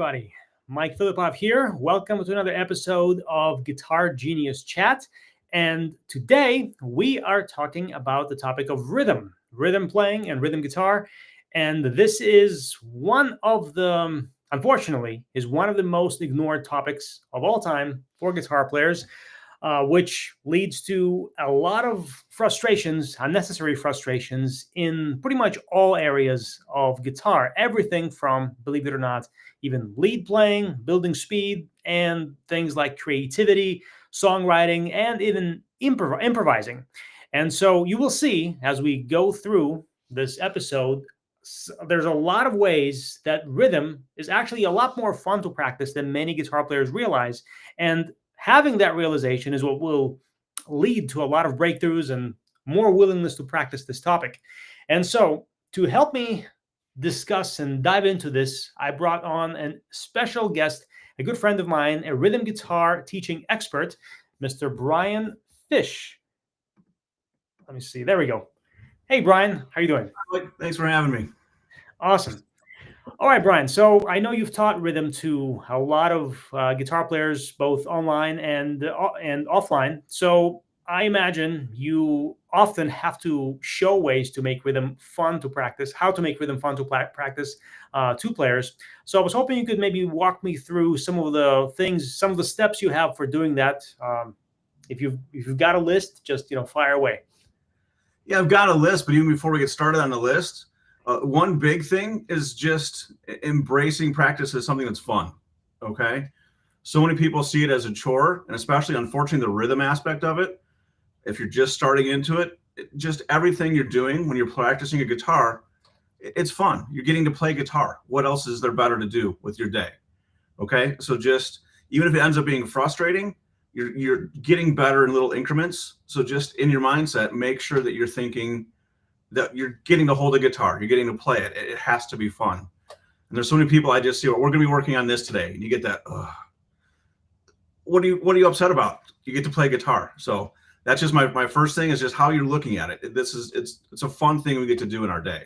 everybody. Mike Philippov here. Welcome to another episode of Guitar Genius Chat. And today we are talking about the topic of rhythm playing and rhythm guitar. And this is unfortunately, one of the most ignored topics of all time for guitar players, which leads to a lot of frustrations, unnecessary frustrations in pretty much all areas of guitar. Everything from, believe it or not, even lead playing, building speed, and things like creativity, songwriting, and even improvising. And so you will see as we go through this episode, there's a lot of ways that rhythm is actually a lot more fun to practice than many guitar players realize. And having that realization is what will lead to a lot of breakthroughs and more willingness to practice this topic. And so to help me discuss and dive into this, I brought on a special guest, a good friend of mine, a rhythm guitar teaching expert, Mr. Brian Fish. Let me see. There we go. Hey, Brian. How are you doing? Thanks for having me. Awesome. All right, Brian. So I know you've taught rhythm to a lot of guitar players, both online and offline. So I imagine you often have to show ways to make rhythm fun to practice, how to make rhythm fun to practice to players. So I was hoping you could maybe walk me through some of the things, some of the steps you have for doing that. If you've got a list, just fire away. Yeah, I've got a list, but even before we get started on the list, one big thing is just embracing practice as something that's fun. Okay, so many people see it as a chore, and especially, unfortunately, the rhythm aspect of it. If you're just starting into it, just everything you're doing when you're practicing a guitar, it's fun. You're getting to play guitar. What else is there better to do with your day? Okay, so just even if it ends up being frustrating, you're getting better in little increments. So just in your mindset, make sure that you're thinking that you're getting to hold a guitar, you're getting to play it. It has to be fun. And there's so many people I just see, well, we're going to be working on this today, and you get that. What are you upset about? You get to play guitar. So that's just my first thing is just how you're looking at it. It's a fun thing we get to do in our day.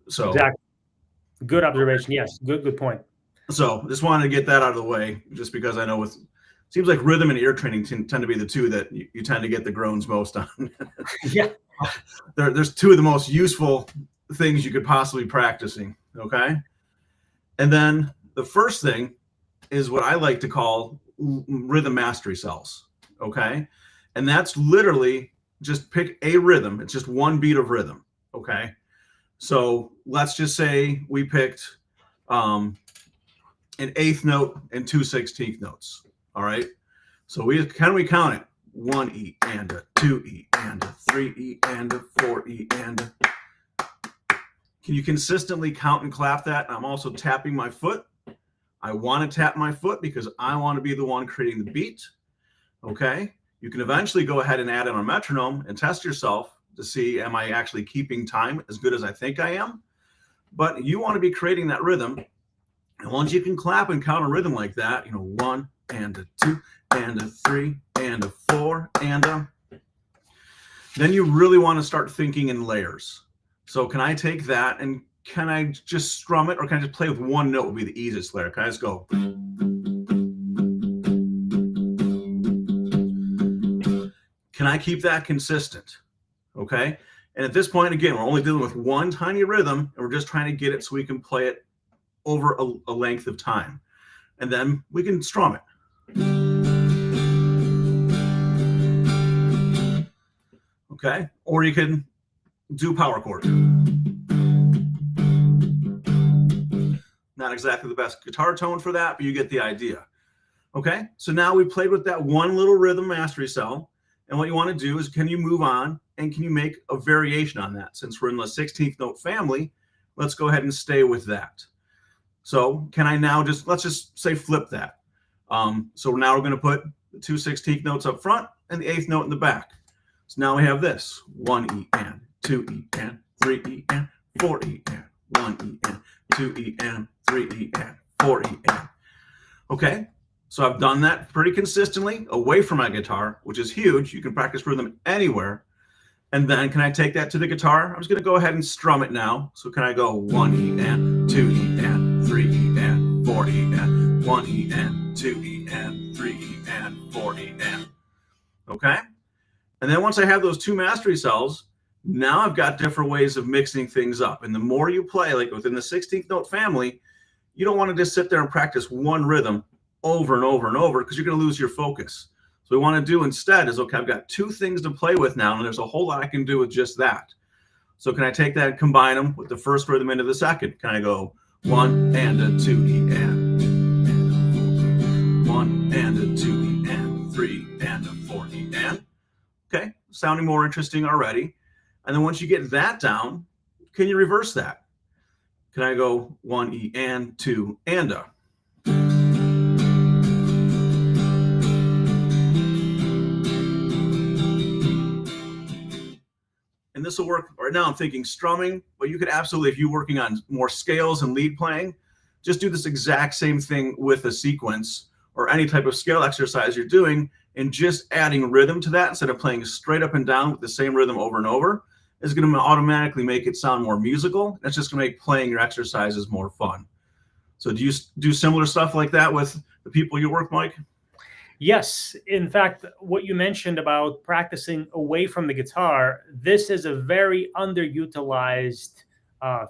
So exactly. Good observation. Yes, good point. So just wanted to get that out of the way, just because I know seems like rhythm and ear training tend to be the two that you tend to get the groans most on. Yeah. There's two of the most useful things you could possibly practicing. Okay. And then the first thing is what I like to call rhythm mastery cells. Okay. And that's literally just pick a rhythm. It's just one beat of rhythm. Okay. So let's just say we picked an eighth note and 2/16 notes. All right. So we count it. 1 E and a 2 E and a 3 E and a 4 E and a. Can you consistently count and clap that? I'm also tapping my foot. I want to tap my foot because I want to be the one creating the beat. Okay. You can eventually go ahead and add in a metronome and test yourself to see, am I actually keeping time as good as I think I am? But you want to be creating that rhythm. And once you can clap and count a rhythm like that, 1 and a 2 and a 3 and a 4 and a, then you really want to start thinking in layers. So can I take that and can I just strum it, or can I just play with one note would be the easiest layer? Can I just go? Can I keep that consistent? Okay. And at this point, again, we're only dealing with one tiny rhythm, and we're just trying to get it so we can play it over a length of time. And then we can strum it. Okay. Or you can do power chord. Not exactly the best guitar tone for that, but you get the idea. Okay. So now we played with that one little rhythm mastery cell. And what you want to do is, can you move on and can you make a variation on that? Since we're in the 16th note family, let's go ahead and stay with that. So can I now let's just say flip that. So now we're going to put the 2/16 notes up front and the 8th note in the back. So now we have this 1 E and 2 E and 3 E and 4 E and 1 E and 2 E and 3 E and 4 E and. Okay. So I've done that pretty consistently away from my guitar, which is huge. You can practice rhythm anywhere. And then can I take that to the guitar? I'm just going to go ahead and strum it now. So can I go 1 E and 2 E and 3 E and 4 E and 1 E and 2 E and 3 E and 4 E and. Okay? And then once I have those 2 mastery cells, now I've got different ways of mixing things up. And the more you play, like within the 16th note family, you don't want to just sit there and practice one rhythm over and over and over, because you're going to lose your focus. So what we want to do instead is, okay, I've got 2 things to play with now, and there's a whole lot I can do with just that. So can I take that and combine them with the first rhythm into the second? Can I go 1 and a 2 E and 1 and a 2 E and 3 and a 4 E and? Okay, sounding more interesting already. And then once you get that down, can you reverse that? Can I go 1 E and 2 and a? And this will work. Right now I'm thinking strumming, but you could absolutely, if you're working on more scales and lead playing, just do this exact same thing with a sequence or any type of scale exercise you're doing, and just adding rhythm to that instead of playing straight up and down with the same rhythm over and over is going to automatically make it sound more musical. That's just going to make playing your exercises more fun. So do you do similar stuff like that with the people you work, Mike? Yes. In fact, what you mentioned about practicing away from the guitar, this is a very underutilized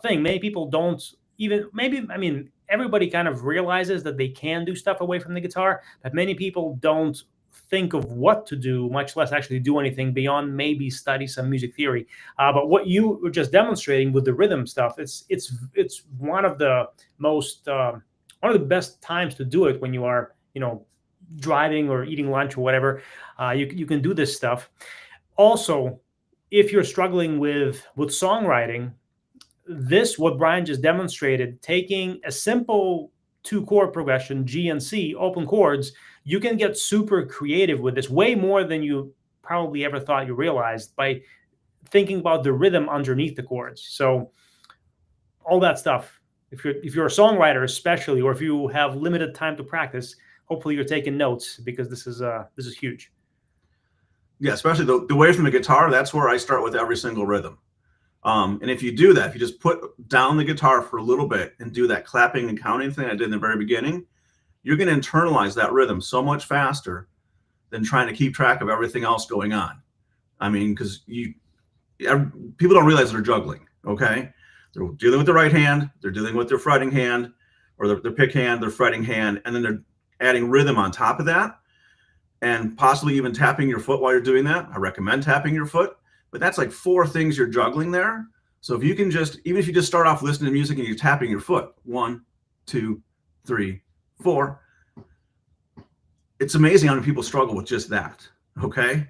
thing. Many people don't even, maybe, I mean, everybody kind of realizes that they can do stuff away from the guitar, but many people don't think of what to do, much less actually do anything beyond maybe study some music theory. But what you were just demonstrating with the rhythm stuff, it's one of the most one of the best times to do it when you are, driving or eating lunch or whatever. You can do this stuff. Also, if you're struggling with songwriting, what Brian just demonstrated, taking a simple 2-chord progression, G and C, open chords, you can get super creative with this, way more than you probably ever thought you realized, by thinking about the rhythm underneath the chords. So all that stuff, if you're a songwriter especially, or if you have limited time to practice, hopefully you're taking notes, because this is huge. Yeah, especially the way from the guitar, that's where I start with every single rhythm. And if you do that, if you just put down the guitar for a little bit and do that clapping and counting thing I did in the very beginning, you're going to internalize that rhythm so much faster than trying to keep track of everything else going on. I mean, because people don't realize they're juggling, okay? They're dealing with the right hand, they're dealing with their fretting hand, or their pick hand, their fretting hand, and then they're adding rhythm on top of that, and possibly even tapping your foot while you're doing that. I recommend tapping your foot, but that's like 4 things you're juggling there. So if you can just, even if you just start off listening to music and you're tapping your foot, 1, 2, 3, 4, it's amazing how many people struggle with just that, okay?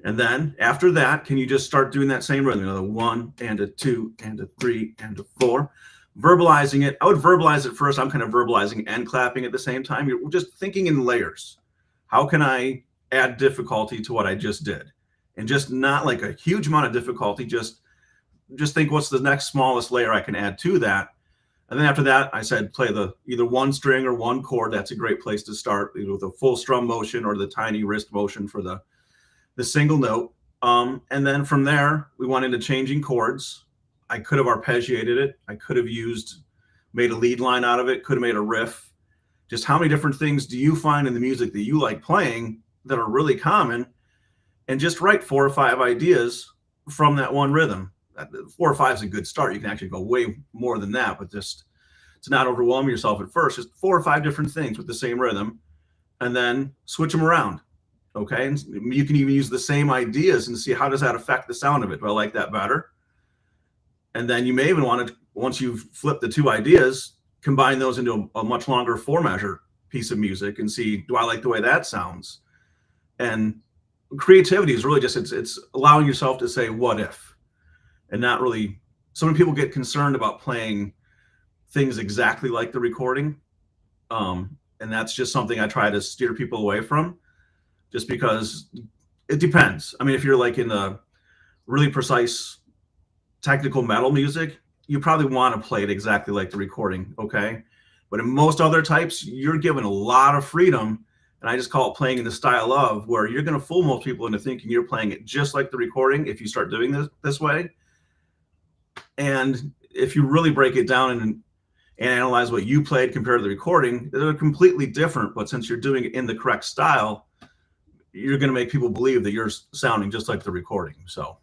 And then after that, can you just start doing that same rhythm, another 1 and a 2 and a 3 and a 4, verbalizing it. I would verbalize it first. I'm kind of verbalizing and clapping at the same time. You're just thinking in layers. How can I add difficulty to what I just did? And just not like a huge amount of difficulty, just think what's the next smallest layer I can add to that. And then after that, I said play the either 1 string or 1 chord. That's a great place to start, either with a full strum motion or the tiny wrist motion for the single note. And then from there, we went into changing chords. I could have arpeggiated it. I could have made a lead line out of it, could have made a riff. Just how many different things do you find in the music that you like playing that are really common? And just write 4 or 5 ideas from that one rhythm. 4 or 5 is a good start. You can actually go way more than that, but just to not overwhelm yourself at first, just 4 or 5 different things with the same rhythm, and then switch them around. Okay. And you can even use the same ideas and see how does that affect the sound of it. Do I like that better? And then you may even want to, once you've flipped the 2 ideas, combine those into a much longer 4-measure piece of music and see, do I like the way that sounds? And creativity is really just, it's allowing yourself to say, what if? And not really, so many people get concerned about playing things exactly like the recording. And that's just something I try to steer people away from, just because it depends. I mean, if you're like in the really precise technical metal music, you probably want to play it exactly like the recording, okay? But in most other types, you're given a lot of freedom, and I just call it playing in the style of, where you're going to fool most people into thinking you're playing it just like the recording if you start doing this way. And if you really break it down and analyze what you played compared to the recording, they're completely different. But since you're doing it in the correct style, you're going to make people believe that you're sounding just like the recording. So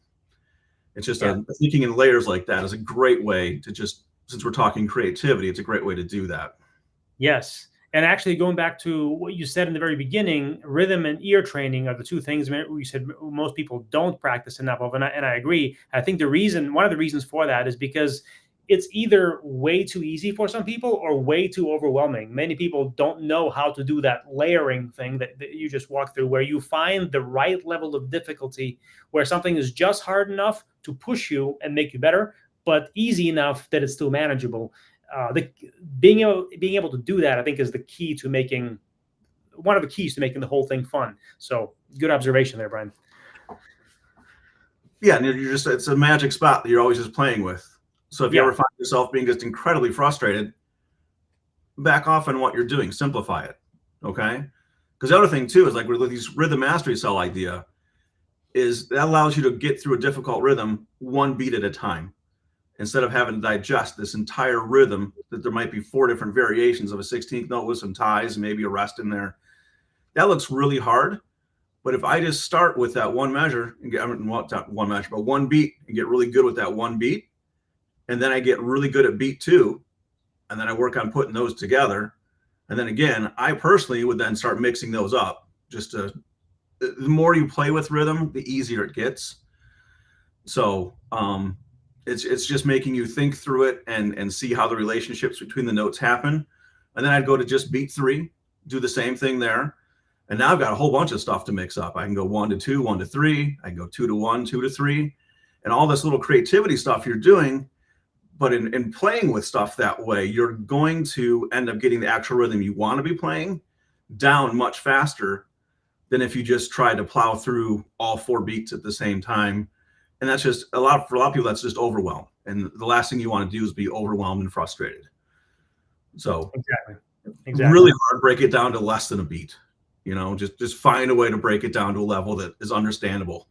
it's just thinking in layers like that is a great way to just, since we're talking creativity, it's a great way to do that. Yes. And actually, going back to what you said in the very beginning, rhythm and ear training are the two things you said most people don't practice enough of. And I agree. I think one of the reasons for that is because it's either way too easy for some people or way too overwhelming. Many people don't know how to do that layering thing that you just walked through, where you find the right level of difficulty, where something is just hard enough to push you and make you better, but easy enough that it's still manageable. Being able to do that, I think, is one of the keys to making the whole thing fun. So good observation there, Brian. Yeah, and it's a magic spot that you're always just playing with. So if you ever find yourself being just incredibly frustrated, back off on what you're doing, simplify it. Okay. Because the other thing too is, like, with these rhythm mastery cell idea, is that allows you to get through a difficult rhythm one beat at a time, instead of having to digest this entire rhythm, that there might be 4 different variations of a 16th note with some ties and maybe a rest in there. That looks really hard. But if I just start with that one measure and not one measure, but one beat, and get really good with that one beat, and then I get really good at beat 2, and then I work on putting those together. And then again, I personally would then start mixing those up. The more you play with rhythm, the easier it gets. So, it's just making you think through it and see how the relationships between the notes happen. And then I'd go to just beat 3, do the same thing there. And now I've got a whole bunch of stuff to mix up. I can go 1 to 2, 1 to 3. I can go 2 to 1, 2 to 3, and all this little creativity stuff you're doing. But in playing with stuff that way, you're going to end up getting the actual rhythm you want to be playing down much faster than if you just try to plow through all 4 beats at the same time. And that's just for a lot of people, that's just overwhelm. And the last thing you want to do is be overwhelmed and frustrated. So exactly. Really hard, break it down to less than a beat. Just find a way to break it down to a level that is understandable.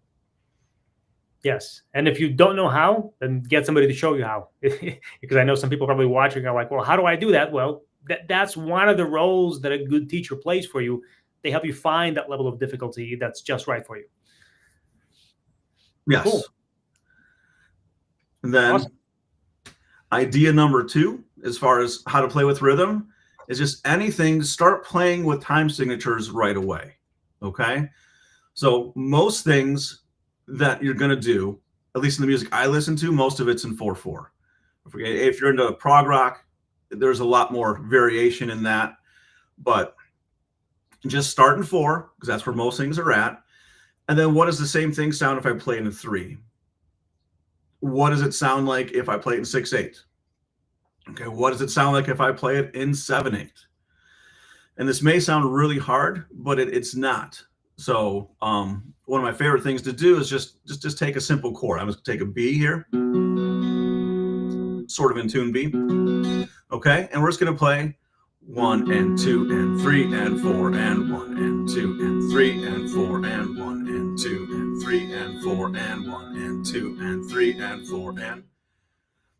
Yes. And if you don't know how, then get somebody to show you how. Because I know some people probably watching are like, well, how do I do that? Well, that's one of the roles that a good teacher plays for you. They help you find that level of difficulty that's just right for you. Yes. Cool. And then idea number 2, as far as how to play with rhythm, is just anything, start playing with time signatures right away. Okay. So most things that you're going to do, at least in the music I listen to, most of it's in 4/4. If you're into prog rock, there's a lot more variation in that, but just start in 4, because that's where most things are at. And then what does the same thing sound if I play it in 3? What does it sound like if I play it in 6/8? Okay, what does it sound like if I play it in 7/8? And this may sound really hard, but it's not. So one of my favorite things to do is just take a simple chord. I'm just gonna take a B here, sort of in tune B. Okay, and we're just gonna play 1 and 2 and 3 and 4 and 1 and 2 and 3 and 4 and 1 and 2 and 3 and 4 and 1 and 2 and 3 and 4 and.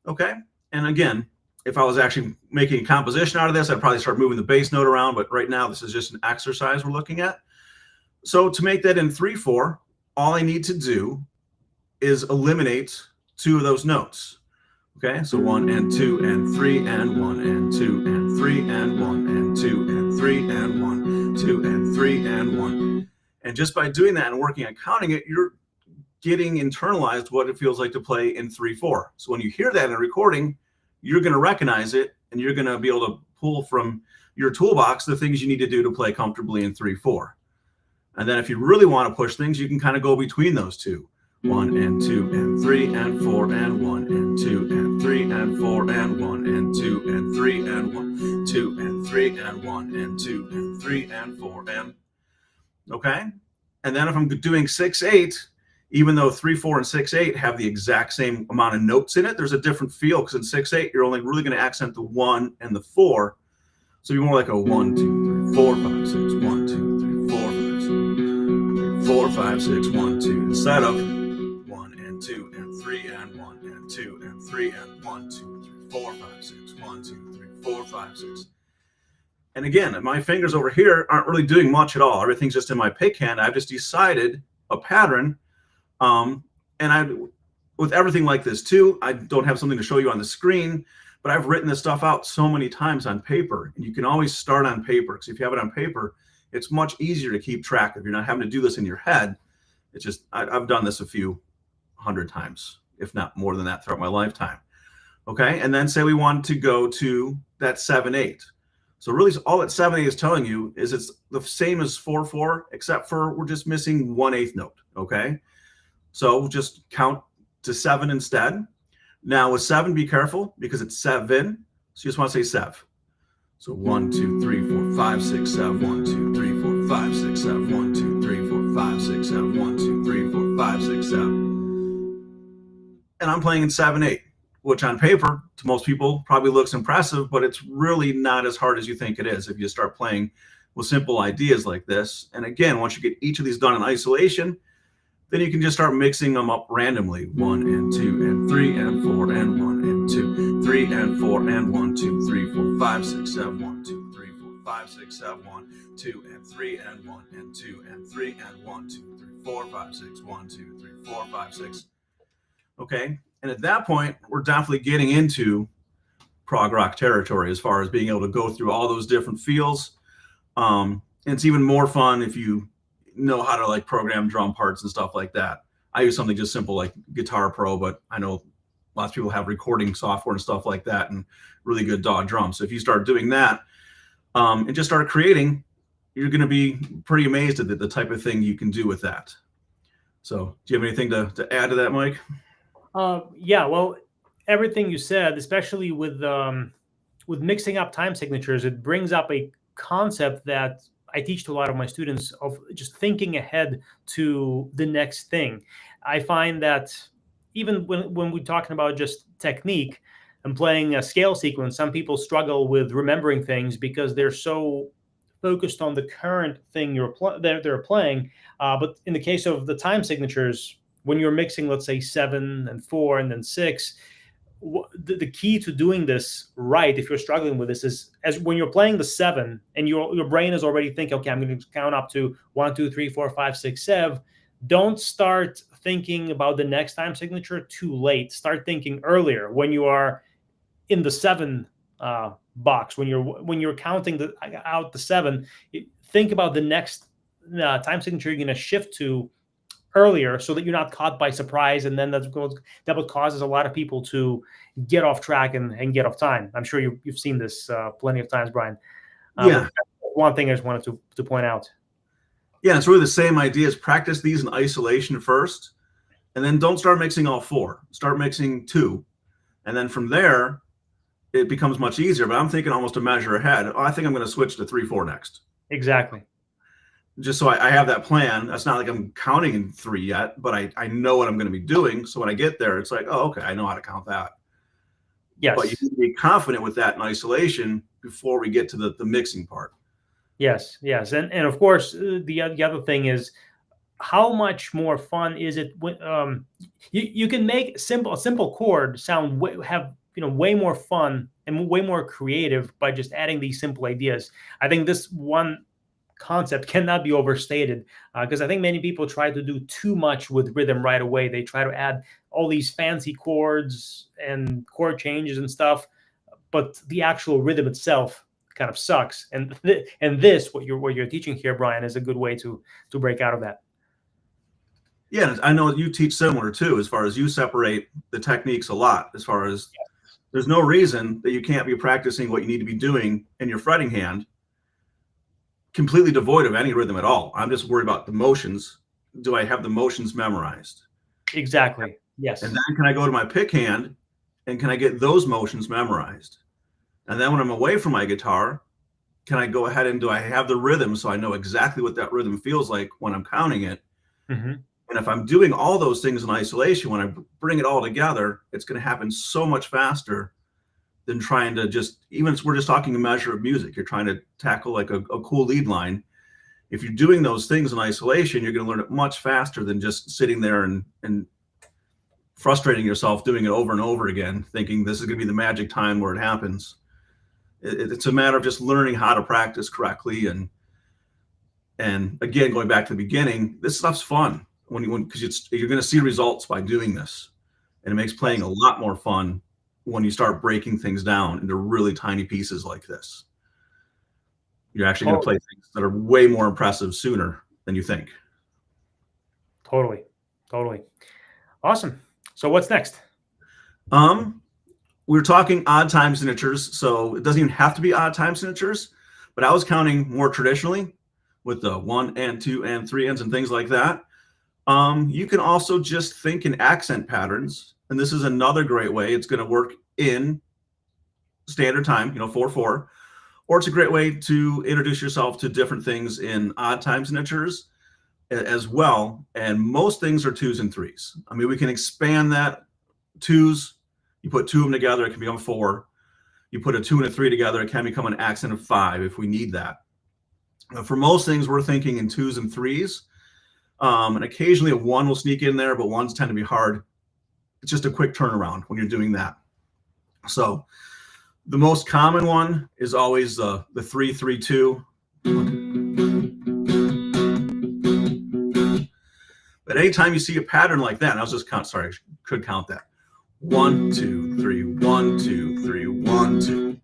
Okay, and again, if I was actually making a composition out of this, I'd probably start moving the bass note around, but right now this is just an exercise we're looking at. So to make that in 3/4, all I need to do is eliminate 2 of those notes. Okay, so 1 and 2 and 3 and 1 and 2 and 3 and 1 and 2 and 3 and 1, 2 and 3 and 1. And just by doing that and working on counting it, you're getting internalized what it feels like to play in 3/4. So when you hear that in a recording, you're going to recognize it, and you're going to be able to pull from your toolbox the things you need to do to play comfortably in 3/4. And then if you really want to push things, you can kind of go between those 2. 1 and 2 and 3 and 4 and 1 and 2 and 3 and 4 and 1 and 2 and 3 and 1, 2 and 3 and 1 and 2 and 3 and 4 and. Okay. And then if I'm doing 6/8, even though 3/4 and 6/8 have the exact same amount of notes in it, there's a different feel, because in 6/8 you're only really going to accent the 1 and the 4. So you're more like a 1, 2, 3, 4, 5, 6, 1, 2, 3, 4, 5, 6, 4, 5, 6, 1, 2, instead of 1 and 2 and 3 and 1 and 2 and 3 and 1, 2, 3, 4, 5, 6, 1, 2, 3, 4, 5, 6. And again, my fingers over here aren't really doing much at all. Everything's just in my pick hand. I've just decided a pattern. With everything like this too, I don't have something to show you on the screen, but I've written this stuff out so many times on paper. And you can always start on paper, because if you have it on paper, it's much easier to keep track of. You're not having to do this in your head. It's just, I've done this a few hundred times, if not more than that, throughout my lifetime. Okay, and then say we want to go to that 7/8. So really all that 7/8 is telling you is it's the same as 4/4, except for we're just missing 1/8 note, okay? So just count to 7 instead. Now with 7, be careful because it's 7. So you just want to say sev. So 1, 2, 3, 4, 5, 6, 7, 1, 2, 3, 4, 5, 6, 7, 1, 2, 3, 4, 5, 6, 7, 1, 2, 3, 4, 5, 6, 7. And I'm playing in 7/8, which on paper to most people probably looks impressive, but it's really not as hard as you think it is if you start playing with simple ideas like this. And again, once you get each of these done in isolation, then you can just start mixing them up randomly. 1 and 2 and 3 and 4 and 1 and 2, 3 and 4 and 1, 2, 3, 4, 5, 6, 7, 1, 2, 3, 4, 5, 6, 7, 1, 2 and 3 and 1 and 2 and 3 and 1, 2, 3, 4, 5, 6, 1, 2, 3, 4, 5, 6. Okay. And at that point, we're definitely getting into prog rock territory as far as being able to go through all those different feels. And it's even more fun if you know how to like program drum parts and stuff like that. I use something just simple like Guitar Pro, but I know lots of people have recording software and stuff like that and really good DAW drums. So if you start doing that and just start creating, you're going to be pretty amazed at the type of thing you can do with that. So do you have anything to add to that, Mike? Yeah, well, everything you said, especially with mixing up time signatures, it brings up a concept that I teach to a lot of my students of just thinking ahead to the next thing. I find that even when we're talking about just technique and playing a scale sequence, some people struggle with remembering things because they're so focused on the current thing they're playing. But in the case of the time signatures, when you're mixing, let's say 7 and 4 and then 6, the key to doing this right, if you're struggling with this, is as when you're playing the 7 and your brain is already thinking, okay, I'm going to count up to 1, 2, 3, 4, 5, 6, 7. Don't start thinking about the next time signature too late. Start thinking earlier when you are in the 7 box. When you're counting out the 7, think about the next time signature you're going to shift to earlier, so that you're not caught by surprise, and then that what causes a lot of people to get off track and get off time. I'm sure you've seen this plenty of times, Brian. Yeah. One thing I just wanted to point out. Yeah, it's really the same idea as practice these in isolation first, and then don't start mixing all 4. Start mixing 2, and then from there, it becomes much easier. But I'm thinking almost a measure ahead. Oh, I think I'm going to switch to 3/4 next. Exactly. Just so I have that plan. That's not like I'm counting in 3 yet, but I know what I'm going to be doing. So when I get there, it's like, oh, okay, I know how to count that. Yes. But you need to be confident with that in isolation before we get to the mixing part. Yes. And of course, the other thing is, how much more fun is it when you can make a simple chord sound way more fun and way more creative by just adding these simple ideas. I think this one concept cannot be overstated, because I think many people try to do too much with rhythm right away. They try to add all these fancy chords and chord changes and stuff, but the actual rhythm itself kind of sucks. And this what you're teaching here, Brian, is a good way to break out of that. Yeah, I know you teach similar too, as far as you separate the techniques a lot, as far as there's no reason that you can't be practicing what you need to be doing in your fretting hand completely devoid of any rhythm at all. I'm just worried about the motions. Do I have the motions memorized? Exactly. Yes. And then can I go to my pick hand and can I get those motions memorized? And then when I'm away from my guitar, can I go ahead and do I have the rhythm so I know exactly what that rhythm feels like when I'm counting it? Mm-hmm. And if I'm doing all those things in isolation, when I bring it all together, it's going to happen so much faster than trying to even if we're just talking a measure of music, you're trying to tackle like a cool lead line. If you're doing those things in isolation, you're going to learn it much faster than just sitting there and frustrating yourself doing it over and over again, thinking this is going to be the magic time where it happens. It's a matter of just learning how to practice correctly. And again, going back to the beginning, this stuff's fun because you're going to see results by doing this. And it makes playing a lot more fun when you start breaking things down into really tiny pieces like this. You're actually going to play things that are way more impressive sooner than you think. Totally. Awesome. So what's next? We were talking odd time signatures, so it doesn't even have to be odd time signatures, but I was counting more traditionally with the 1 and 2 and 3 ends and things like that. You can also just think in accent patterns, and this is another great way. It's going to work in standard time, 4/4, or it's a great way to introduce yourself to different things in odd time signatures as well. And most things are 2s and 3s. I mean, we can expand that. 2s, you put 2 of them together, it can become 4. You put a 2 and a 3 together, it can become an accent of 5 if we need that. For most things, we're thinking in 2s and 3s. And occasionally a 1 will sneak in there, but 1s tend to be hard. It's just a quick turnaround when you're doing that. So the most common one is always the 3-3-2. But anytime you see a pattern like that, and I was just could count that. 1, 2, 3, 1, 2, 3, 1, 2.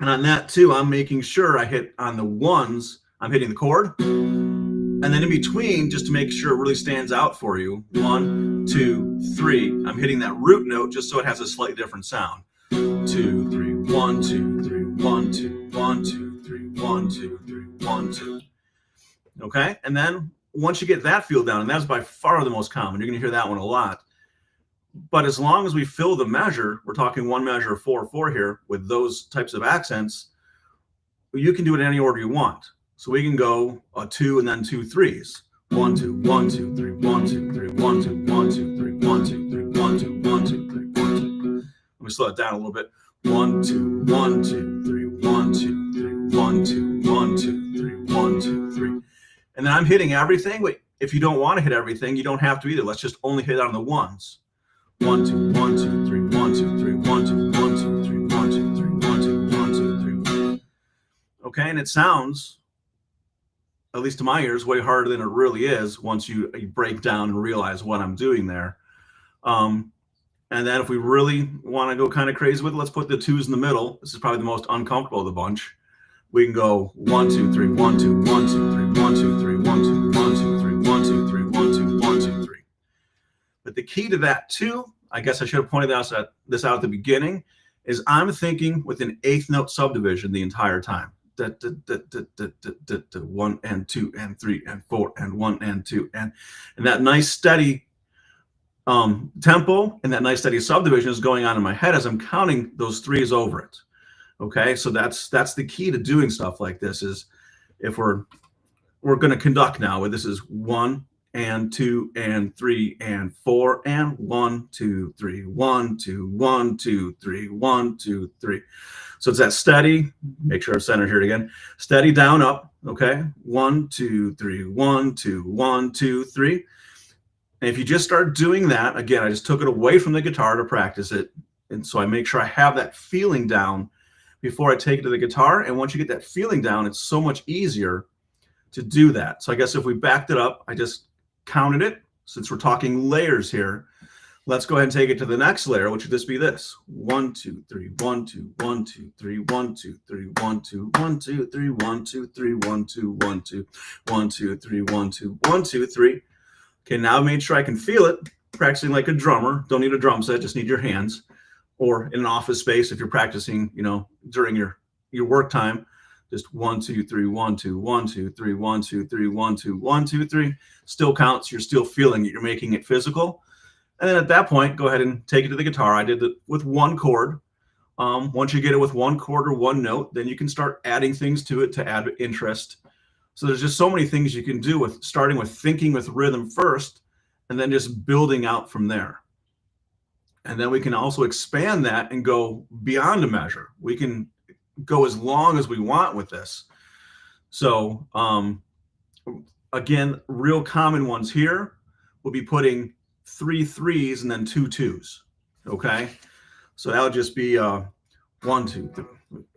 And on that too, I'm making sure I hit on the 1s, I'm hitting the chord. And then in between, just to make sure it really stands out for you, 1, 2, 3, I'm hitting that root note just so it has a slightly different sound. 2, 3, 1, 2, 3, 1, 2, 1, 2, 3, 1, 2, 3, 1, 2. Okay, and then once you get that feel down, and that's by far the most common, you're going to hear that one a lot. But as long as we fill the measure, we're talking one measure of 4/4 here with those types of accents, you can do it in any order you want. So we can go a 2 and then 2 3s. 1, 2, 1, 2, 3, 1, 2, 3, 1, 2, 1, 2, 3, 1, 2, 3, 1, 2, 1, 2, 3, 1, 2. Let me slow it down a little bit. 1, 2, 1, 2, 3, 1, 2, 3, 1, 2, 1, 2, 3, 1, 2, 3. And then I'm hitting everything. Wait, if you don't want to hit everything, you don't have to either. Let's just only hit on the 1s. 1, 2, 1, 2, 3, 1, 2, 3, 1, 2, 1, 2, 3, 1, 2, 3, 1, 2, 1, 2, 3. Okay, and it sounds, at least to my ears, way harder than it really is once you break down and realize what I'm doing there. And then if we really want to go kind of crazy with it, let's put the 2s in the middle. This is probably the most uncomfortable of the bunch. We can go 1, 2, 3, 1, 2, 1, 2, 3, 1, 2, 3, 1, 2, 1, 2, 3, 1, 2, 3, 1, 2, 1, 2, 3. But the key to that too, I guess I should have pointed this out at the beginning, is I'm thinking with an 8th note subdivision the entire time. 1 and 2 and 3 and 4 and 1 and 2 and that nice steady tempo and that nice steady subdivision is going on in my head as I'm counting those 3s over it. Okay, so that's the key to doing stuff like this. Is if we're going to conduct now, where this is 1 and 2 and 3 and 4 and 1, 2, 3, 1, 2, 1, 2, 3, 1, 2, 3. So it's that steady, make sure I'm centered here again, steady down up, okay? 1, 2, 3, 1, 2, 1, 2, 3. And if you just start doing that, again, I just took it away from the guitar to practice it. And so I make sure I have that feeling down before I take it to the guitar. And once you get that feeling down, it's so much easier to do that. So I guess if we backed it up, I just counted it. Since we're talking layers here, let's go ahead and take it to the next layer, which would just be this. 1, 2, 3, 1, 2, 1, 2, 3, 1, 2, 3, 1, 2, 1, 2, 3, 1, 2, 3, 1, 2, 1, 2, 1, 2, 3, 1, 2, 1, 2, 3. Okay, now I've made sure I can feel it, practicing like a drummer. Don't need a drum set, just need your hands. Or in an office space, if you're practicing, during your work time, just 1, 2, 3, 1, 2, 1, 2, 3, 1, 2, 3, 1, 2, 1, 2, 3. Still counts. You're still feeling it. You're making it physical. And then at that point, go ahead and take it to the guitar. I did it with one chord. Once you get it with one chord or one note, then you can start adding things to it to add interest. So there's just so many things you can do with starting with thinking with rhythm first, and then just building out from there. And then we can also expand that and go beyond a measure. We can go as long as we want with this. So again, real common ones here will be putting 3 3s and then 2 2s. Okay, so that would just be 1 2 3,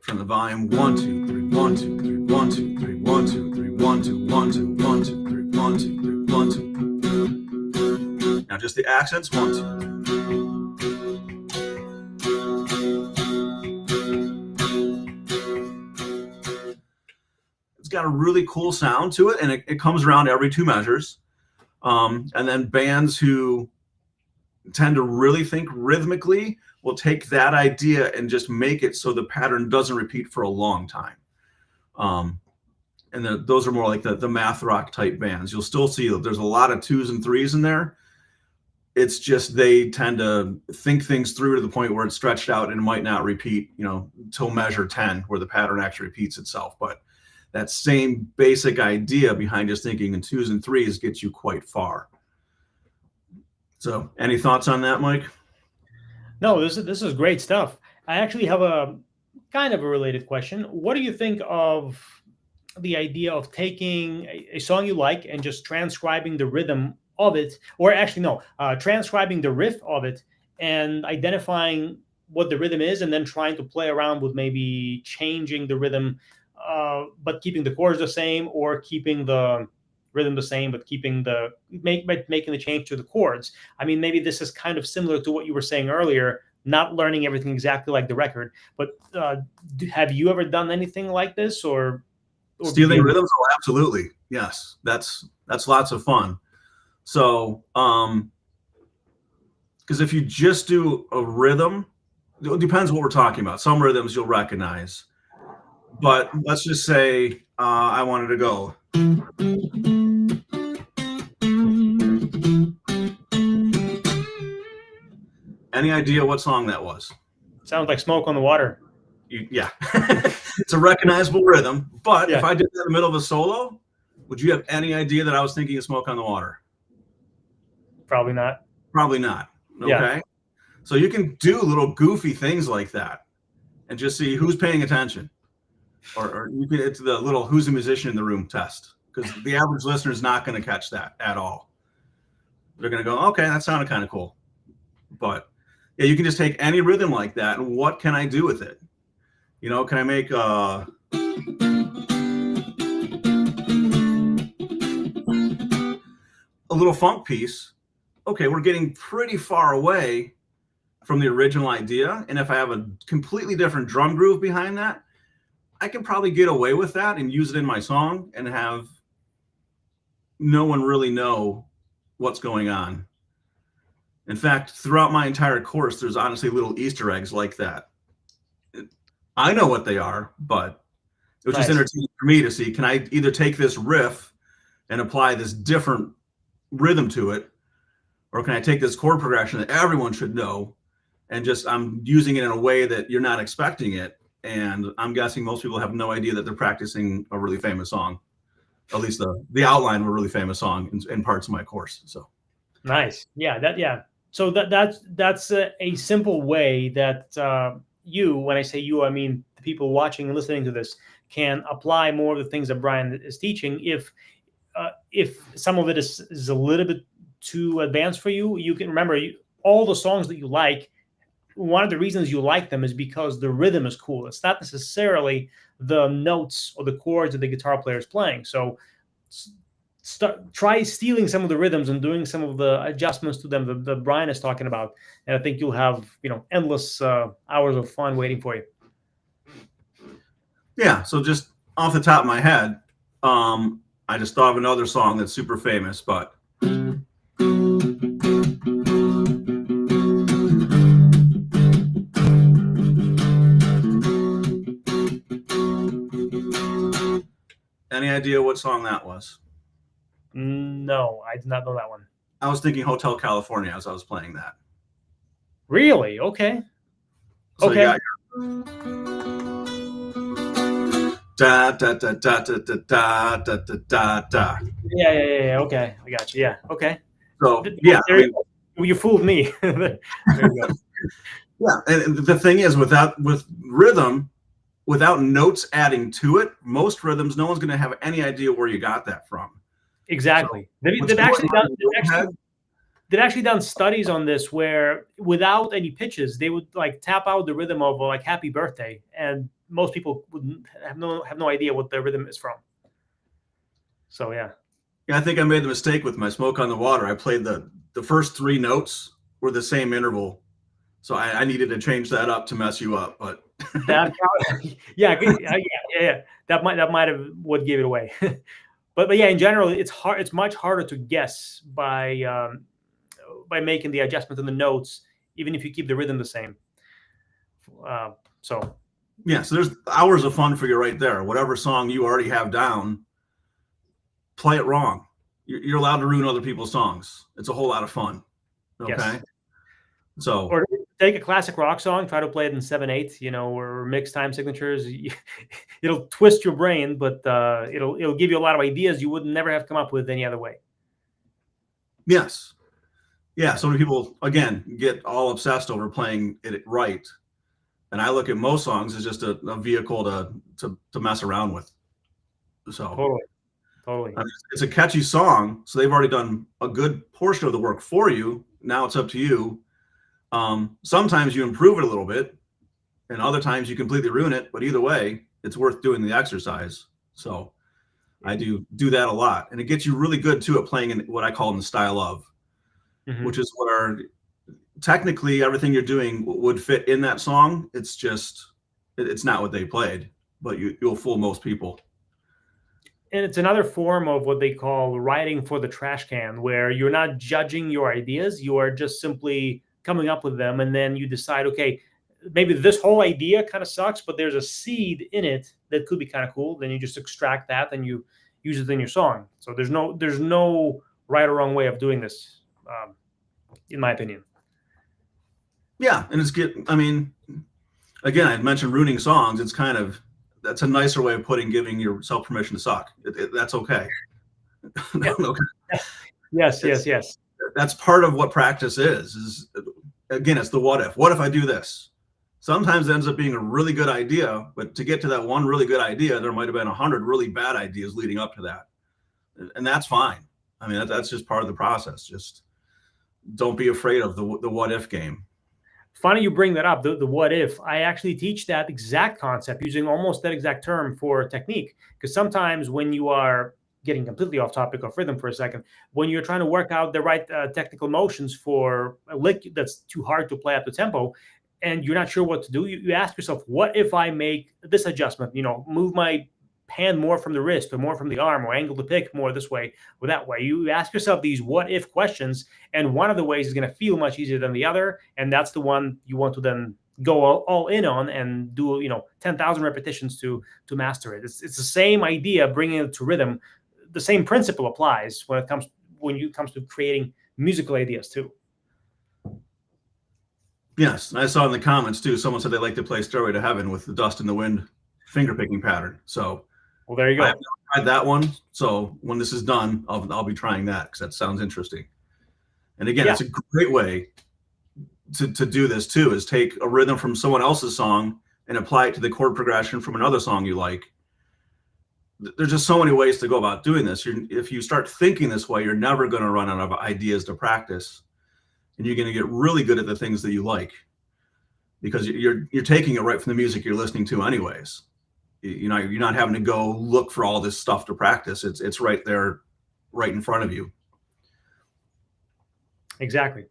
Turn the volume. 1, 2, 3, 1, 2, 3, 1, 2, 3, 1, 2, 3, 1, 2, 1, 2, 1, 2, 3, 1, 2, 3, 1, 2. Now just the accents. 1, 2. It's got a really cool sound to it, and it comes around every 2 measures. And then bands who tend to really think rhythmically will take that idea and just make it so the pattern doesn't repeat for a long time. And those are more like the math rock type bands. You'll still see that there's a lot of 2s and 3s in there. It's just they tend to think things through to the point where it's stretched out and it might not repeat, till measure 10, where the pattern actually repeats itself. But that same basic idea behind just thinking in 2s and 3s gets you quite far. So, any thoughts on that, Mike? No, this is great stuff. I actually have a kind of a related question. What do you think of the idea of taking a song you like and just transcribing the rhythm of it, or actually no, transcribing the riff of it and identifying what the rhythm is, and then trying to play around with maybe changing the rhythm, but keeping the chords the same, or keeping the rhythm the same, but keeping making the change to the chords. I mean, maybe this is kind of similar to what you were saying earlier, not learning everything exactly like the record. But have you ever done anything like this, or stealing rhythms? Oh, absolutely. Yes, that's lots of fun. So, because if you just do a rhythm, it depends what we're talking about. Some rhythms you'll recognize, but let's just say I wanted to go. Any idea what song that was? Sounds like Smoke on the Water. Yeah. It's a recognizable rhythm, but if I did that in the middle of a solo, would you have any idea that I was thinking of Smoke on the Water? Probably not. Probably not. Okay. Yeah. So you can do little goofy things like that and just see who's paying attention. Or you can, it's the little who's a musician in the room test, because the average listener is not going to catch that at all. They're going to go, okay, that sounded kind of cool. But yeah, you can just take any rhythm like that, and what can I do with it? Can I make a little funk piece? Okay, we're getting pretty far away from the original idea. And if I have a completely different drum groove behind that, I can probably get away with that and use it in my song and have no one really know what's going on. In fact, throughout my entire course, there's honestly little Easter eggs like that. I know what they are, but it was just entertaining for me to see, can I either take this riff and apply this different rhythm to it, or can I take this chord progression that everyone should know and just I'm using it in a way that you're not expecting it. And I'm guessing most people have no idea that they're practicing a really famous song, at least the outline of a really famous song in parts of my course. So nice. Yeah. So that's a simple way that you, when I say you, I mean the people watching and listening to this, can apply more of the things that Brian is teaching. If some of it is a little bit too advanced for you, you can remember all the songs that you like. One of the reasons you like them is because the rhythm is cool. It's not necessarily the notes or the chords that the guitar player is playing. So try stealing some of the rhythms and doing some of the adjustments to them that Brian is talking about. And I think you'll have, endless hours of fun waiting for you. Yeah. So just off the top of my head, I just thought of another song that's super famous, but any idea what song that was? No, I did not know that one. I was thinking Hotel California as I was playing that. Really? Okay. So okay. You got da da da da da da da da da da. Yeah. Okay, I got you. Yeah. Okay. So yeah, you fooled me. There you go. Yeah, and the thing is, with rhythm, without notes adding to it, most rhythms, no one's going to have any idea where you got that from. Exactly. So they've actually done studies on this where without any pitches, they would like tap out the rhythm of like "Happy Birthday," and most people wouldn't have no idea what the rhythm is from. So yeah. Yeah, I think I made the mistake with my Smoke on the Water. I played the first 3 notes were the same interval, so I needed to change that up to mess you up. But That yeah. That might have what gave it away. But yeah, in general, it's hard. It's much harder to guess by making the adjustment in the notes, even if you keep the rhythm the same. So yeah, so there's hours of fun for you right there. Whatever song you already have down, play it wrong. You're allowed to ruin other people's songs. It's a whole lot of fun. Okay. yes. So, Or take a classic rock song, try to play it in 7/8, or mixed time signatures. It'll twist your brain, but it'll give you a lot of ideas you would never have come up with any other way. yes. Yeah, so many people, again, get all obsessed over playing it right. And I look at most songs as just a vehicle to mess around with. So Totally. it's a catchy song, so they've already done a good portion of the work for you. Now it's up to you. Sometimes you improve it a little bit, and other times you completely ruin it. But either way, it's worth doing the exercise. So I do that a lot, and it gets you really good too at playing in what I call in the style of, which is where technically everything you're doing would fit in that song. It's just it's not what they played, but you'll fool most people. And it's another form of what they call writing for the trash can, where you're not judging your ideas, you are just simply coming up with them, and then you decide, okay, maybe this whole idea kind of sucks, but there's a seed in it that could be kind of cool. Then you just extract that and you use it in your song. So there's no right or wrong way of doing this, in my opinion. Yeah, and it's good. I mean, again, I'd mentioned ruining songs. It's kind of that's a nicer way of giving yourself permission to suck. That's okay. Yeah. Okay. Yes. That's part of what practice is again, it's the what if. What if I do this? Sometimes it ends up being a really good idea, but to get to that one really good idea, there might have been 100 really bad ideas leading up to that. And that's fine. I mean, that's just part of the process. Just don't be afraid of the what if game. Funny you bring that up, the what if. I actually teach that exact concept using almost that exact term for technique. Because sometimes when you are getting completely off topic of rhythm for a second, when you're trying to work out the right technical motions for a lick that's too hard to play at the tempo, and you're not sure what to do, you ask yourself, what if I make this adjustment, move my hand more from the wrist or more from the arm, or angle the pick more this way or that way. You ask yourself these what if questions, and one of the ways is going to feel much easier than the other, and that's the one you want to then go all in on and do 10,000 repetitions to master it. It's the same idea, bringing it to rhythm. The same principle applies when it comes to creating musical ideas too. Yes, I saw in the comments too. Someone said they like to play "Stairway to Heaven" with the dust in the wind finger picking pattern. So, well, there you go. I have not tried that one. So when this is done, I'll be trying that because that sounds interesting. And again, it's a great way to do this too. Is take a rhythm from someone else's song and apply it to the chord progression from another song you like. There's just so many ways to go about doing this. If you start thinking this way, you're never going to run out of ideas to practice. And you're going to get really good at the things that you like because you're taking it right from the music you're listening to anyways. You're not having to go look for all this stuff to practice. It's right there, right in front of you. Exactly.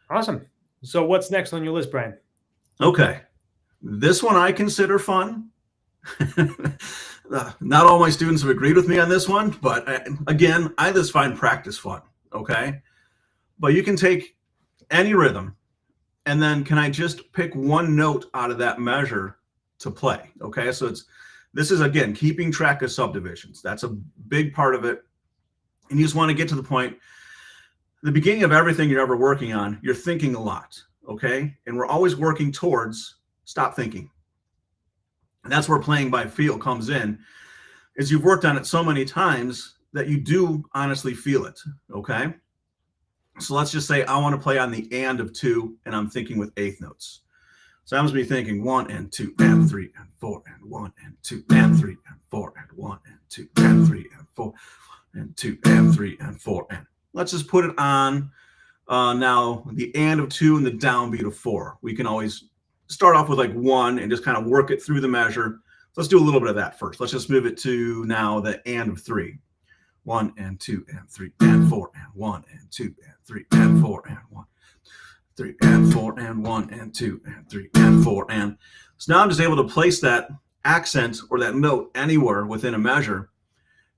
Awesome. So what's next on your list, Brian? Okay. This one I consider fun. Not all my students have agreed with me on this one, but again, I just find practice fun. Okay. But you can take any rhythm, and then can I just pick one note out of that measure to play? Okay, so this is, again, keeping track of subdivisions. That's a big part of it. And you just want to get to the point, the beginning of everything you're ever working on, you're thinking a lot, okay? And we're always working towards stop thinking. And that's where playing by feel comes in, is you've worked on it so many times that you do honestly feel it, okay? So let's just say I want to play on the and of 2, and I'm thinking with eighth notes. So I'm going to be thinking 1 and 2 and 3 and 4 and 1 and 2 and 3 and 4 and 1 and 2 and 3 and 4 and 2 and 3 and 4 and let's just put it on now the and of 2 and the downbeat of 4. We can always start off with like 1 and just kind of work it through the measure. So let's do a little bit of that first. Let's just move it to now the and of 3. 1 and 2 and 3 and 4 and 1 and 2 and 3 and 4 and 1. 3 and 4 and 1 and 2 and 3 and 4 and. So now I'm just able to place that accent or that note anywhere within a measure.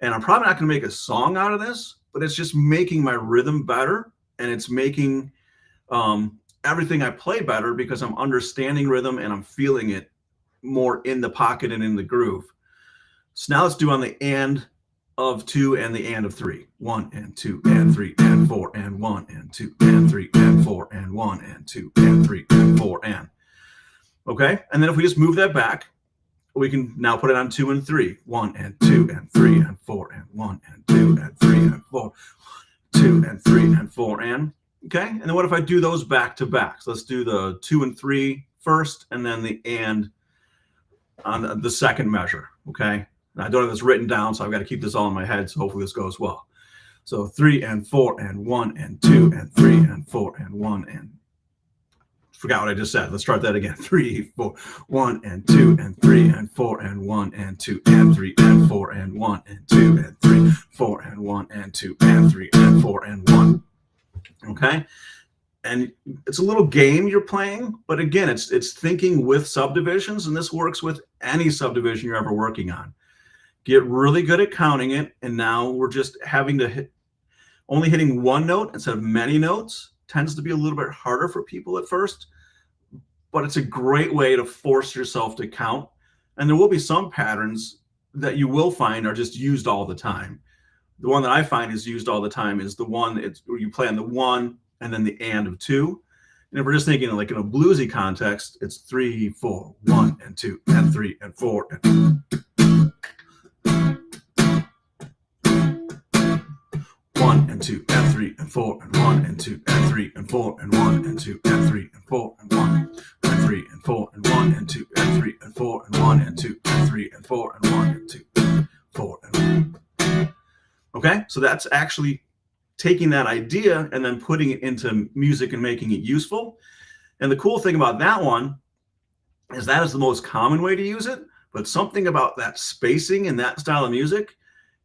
And I'm probably not going to make a song out of this, but it's just making my rhythm better, and it's making everything I play better because I'm understanding rhythm and I'm feeling it more in the pocket and in the groove. So now let's do on the and of 2 and the and of 3. 1 and 2 and 3 and 4 and 1 and 2 and 3 and 4 and 1 and 2 and 3 and 4 and. Okay, and then if we just move that back, we can now put it on 2 and 3. 1 and 2 and 3 and 4 and 1 and 2 and 3 and 4. 2 and 3 and 4 and. Okay, and then what if I do those back to back? So let's do the 2 and 3 first, and then the and on the second measure. Okay, and I don't have this written down, so I've got to keep this all in my head. So hopefully this goes well. So 3 and 4 and 1 and 2 and 3 and 4 and 1 and. Forgot what I just said. Let's start that again. 3, 4, 1 and 2 and 3 and 4 and 1 and 2 and 3 and 4 and 1 and 2 and 3, 4 and 1 and 2 and 3 and 4 and 1. Okay, and it's a little game you're playing, but again, it's thinking with subdivisions, and this works with any subdivision you're ever working on. Get really good at counting it, and now we're just having to only hitting one note instead of many notes. Tends to be a little bit harder for people at first, but it's a great way to force yourself to count. And there will be some patterns that you will find are just used all the time. The one that I find is used all the time is the one where you play on the 1 and then the and of 2. And if we're just thinking like in a bluesy context, it's 3, 4, 1 and 2 and 3 and 4 and 1 and 2 and 3 and 4 and 1 and 2 and 3 and 4 and 1 and 2 and 3 and 4 and 1 and 3 and 4 and 1 and 2 and 3 and 4 and 1 and 2 and 3 and 4 and 1 and 2 4 and 1. Okay, so that's actually taking that idea and then putting it into music and making it useful. And the cool thing about that one is that is the most common way to use it, but something about that spacing and that style of music,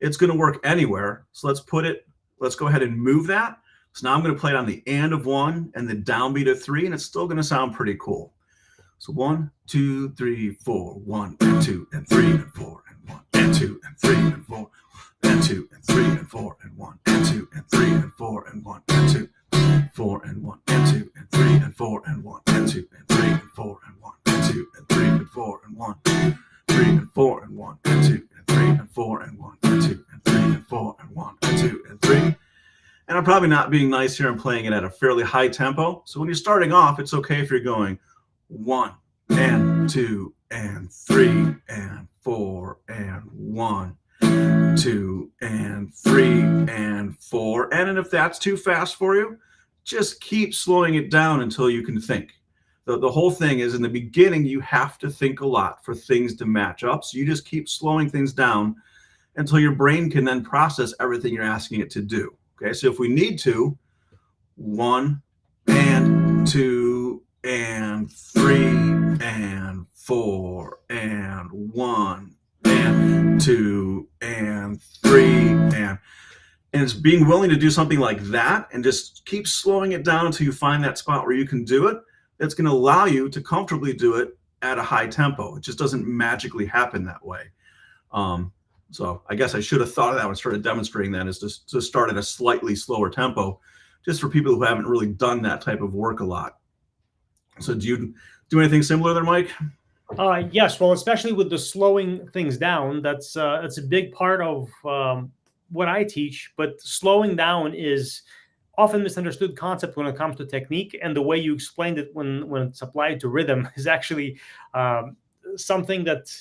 it's going to work anywhere. So let's go ahead and move that. So now I'm going to play it on the and of 1 and the downbeat of 3, and it's still going to sound pretty cool. So 1, 2, 3, 4, 1 and 2 and 3 and 4 and 1 and 2 and 3 and 4 and 2 and 3 and 4 and 1 and 2 and 3 and 4 and 1 and 2 4 and 1 and 2 and 3 and 4 and 1 and 2 and 3 and 4 and 1 and 2 and 3 and 4 and 1 3 and 4 and 1 and 2 and 3 and 4 and 1 and 2 and 3 and 4 and 1 and 2 and 3. And I'm probably not being nice here. I'm playing it at a fairly high tempo. So when you're starting off, it's okay if you're going 1 and 2 and 3 and 4 and 1, 2 and 3 and 4. And if that's too fast for you, just keep slowing it down until you can think. The whole thing is in the beginning, you have to think a lot for things to match up. So you just keep slowing things down until your brain can then process everything you're asking it to do. Okay, so if we need to, 1 and 2 and 3 and 4 and 1 and 2 and 3 and it's being willing to do something like that and just keep slowing it down until you find that spot where you can do it. That's going to allow you to comfortably do it at a high tempo. It just doesn't magically happen that way. So I guess I should have thought of that when I started demonstrating that, is to start at a slightly slower tempo, just for people who haven't really done that type of work a lot. So do you do anything similar there, Mike? Yes, well, especially with the slowing things down, that's a big part of what I teach. But slowing down is often misunderstood concept when it comes to technique, and the way you explained it when it's applied to rhythm is actually something that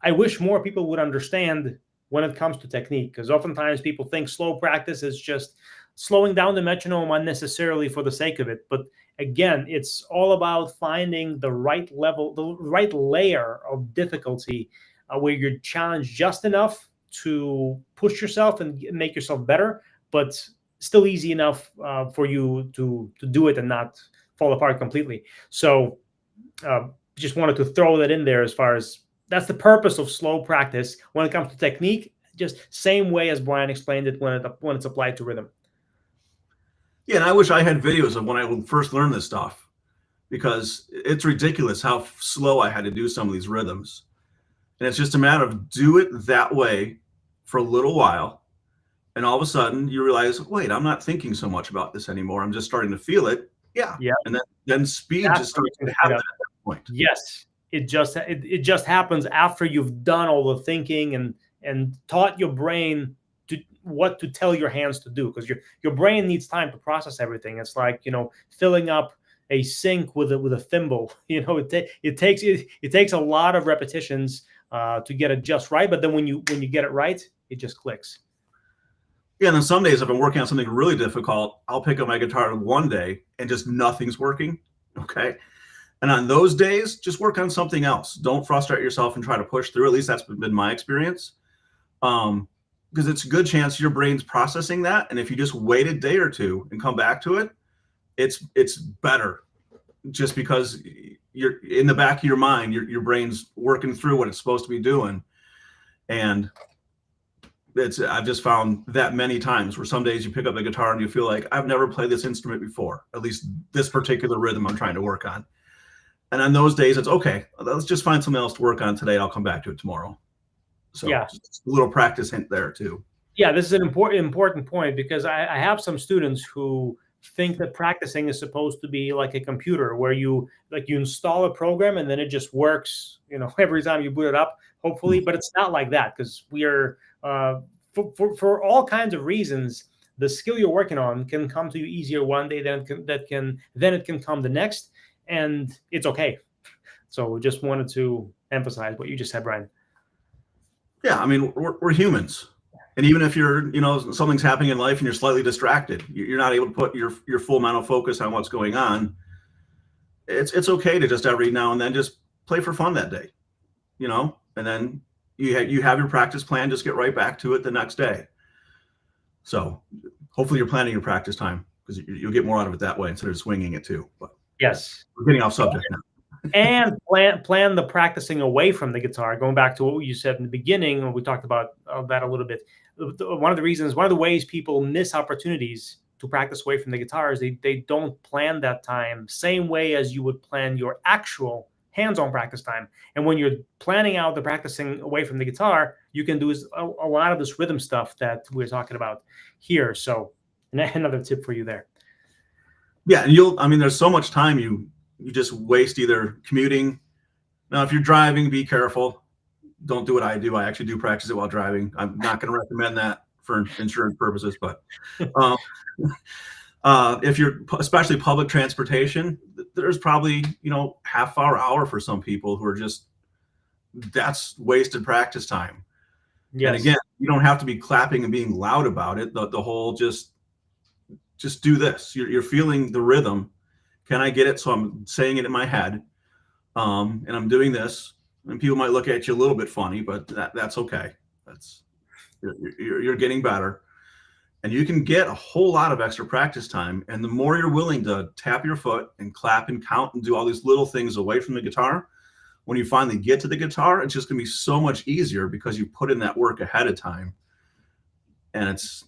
I wish more people would understand when it comes to technique, because oftentimes people think slow practice is just slowing down the metronome unnecessarily for the sake of it. But again, it's all about finding the right level, the right layer of difficulty where you're challenged just enough to push yourself and make yourself better, but still easy enough for you to do it and not fall apart completely. So just wanted to throw that in there as far as that's the purpose of slow practice when it comes to technique, just same way as Brian explained it when it's applied to rhythm. Yeah, and I wish I had videos of when I first learned this stuff, because it's ridiculous how slow I had to do some of these rhythms. And it's just a matter of do it that way for a little while. And all of a sudden you realize, wait, I'm not thinking so much about this anymore. I'm just starting to feel it. Yeah. Yeah. And then speed That's just starts to happen at that point. Yes. It just happens after you've done all the thinking and taught your brain what to tell your hands to do, because your brain needs time to process everything. It's like, filling up a sink with a thimble. It takes a lot of repetitions to get it just right, but then when you get it right, it just clicks. Yeah, and then some days if I'm working on something really difficult, I'll pick up my guitar one day and just nothing's working. Okay. And on those days, just work on something else. Don't frustrate yourself and try to push through. At least that's been my experience. Because it's a good chance your brain's processing that. And if you just wait a day or two and come back to it, it's better, just because you're in the back of your mind, your brain's working through what it's supposed to be doing. And I've just found that many times where some days you pick up the guitar and you feel like, I've never played this instrument before, at least this particular rhythm I'm trying to work on. And on those days, it's okay, let's just find something else to work on today. I'll come back to it tomorrow. So yeah, just a little practice hint there too. Yeah, this is an important point, because I have some students who think that practicing is supposed to be like a computer where you install a program and then it just works, every time you boot it up, hopefully. But it's not like that, because we are for all kinds of reasons, the skill you're working on can come to you easier one day than it can come the next, and it's okay. So just wanted to emphasize what you just said, Brian. Yeah, I mean, we're humans. And even if you're, something's happening in life and you're slightly distracted, you're not able to put your full mental focus on what's going on. It's okay to just every now and then just play for fun that day, and then you have your practice plan, just get right back to it the next day. So hopefully you're planning your practice time, because you'll get more out of it that way instead of swinging it too. But yes, we're getting off subject now. And plan the practicing away from the guitar. Going back to what you said in the beginning, when we talked about that a little bit. One of the ways people miss opportunities to practice away from the guitar is they don't plan that time same way as you would plan your actual hands-on practice time. And when you're planning out the practicing away from the guitar, you can do a lot of this rhythm stuff that we're talking about here. So another tip for you there. Yeah, and there's so much time you just waste either commuting. Now, if you're driving, be careful. Don't do what I do. I actually do practice it while driving. I'm not going to recommend that for insurance purposes, but if you're, especially public transportation, there's probably, half hour for some people who are that's wasted practice time. Yes. And again, you don't have to be clapping and being loud about it. The whole just do this. You're feeling the rhythm. Can I get it? So I'm saying it in my head, and I'm doing this. And people might look at you a little bit funny, but that's okay. You're getting better, and you can get a whole lot of extra practice time. And the more you're willing to tap your foot and clap and count and do all these little things away from the guitar, when you finally get to the guitar, it's just going to be so much easier because you put in that work ahead of time. And it's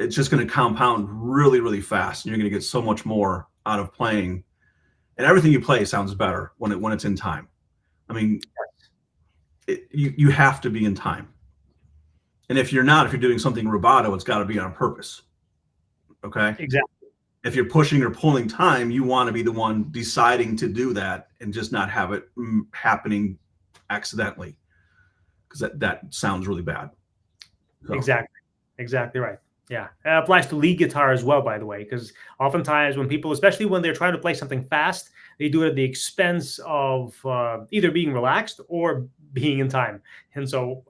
just going to compound really, really fast, and you're going to get so much more out of playing. And everything you play sounds better when it's in time. I mean, you have to be in time. And if you're doing something rubato, it's got to be on purpose. Okay? Exactly. If you're pushing or pulling time, you want to be the one deciding to do that and just not have it happening accidentally, because that sounds really bad. So. Exactly right. Yeah, it applies to lead guitar as well, by the way, because oftentimes when people, especially when they're trying to play something fast, they do it at the expense of either being relaxed or being in time. And so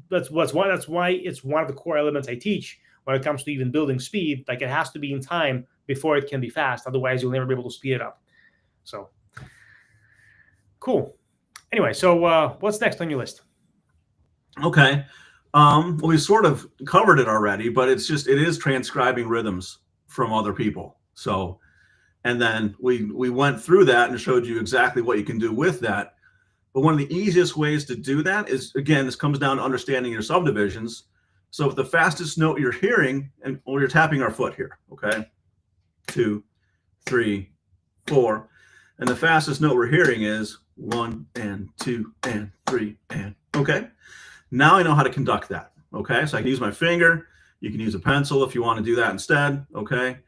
that's why it's one of the core elements I teach when it comes to even building speed. Like, it has to be in time before it can be fast. Otherwise, you'll never be able to speed it up. So cool. Anyway, so what's next on your list? Okay. Well, we sort of covered it already, but it is transcribing rhythms from other people. So, and then we went through that and showed you exactly what you can do with that. But one of the easiest ways to do that is, again, this comes down to understanding your subdivisions. So if the fastest note you're hearing, and you're tapping our foot here, okay, 2, 3, 4, and the fastest note we're hearing is 1 and 2 and 3 and, okay. Now I know how to conduct that, okay? So I can use my finger. You can use a pencil if you want to do that instead, okay?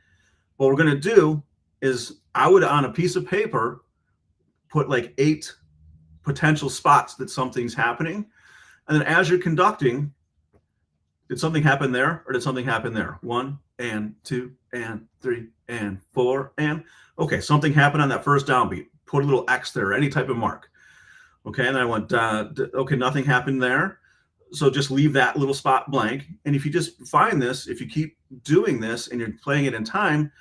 What we're going to do is I would, on a piece of paper, put like 8 potential spots that something's happening. And then as you're conducting, did something happen there or did something happen there? 1 and 2 and 3 and 4 and, okay, something happened on that first downbeat. Put a little X there, any type of mark. Okay, and I went, okay, nothing happened there. So just leave that little spot blank. And if you just find this, if you keep doing this and you're playing it in time,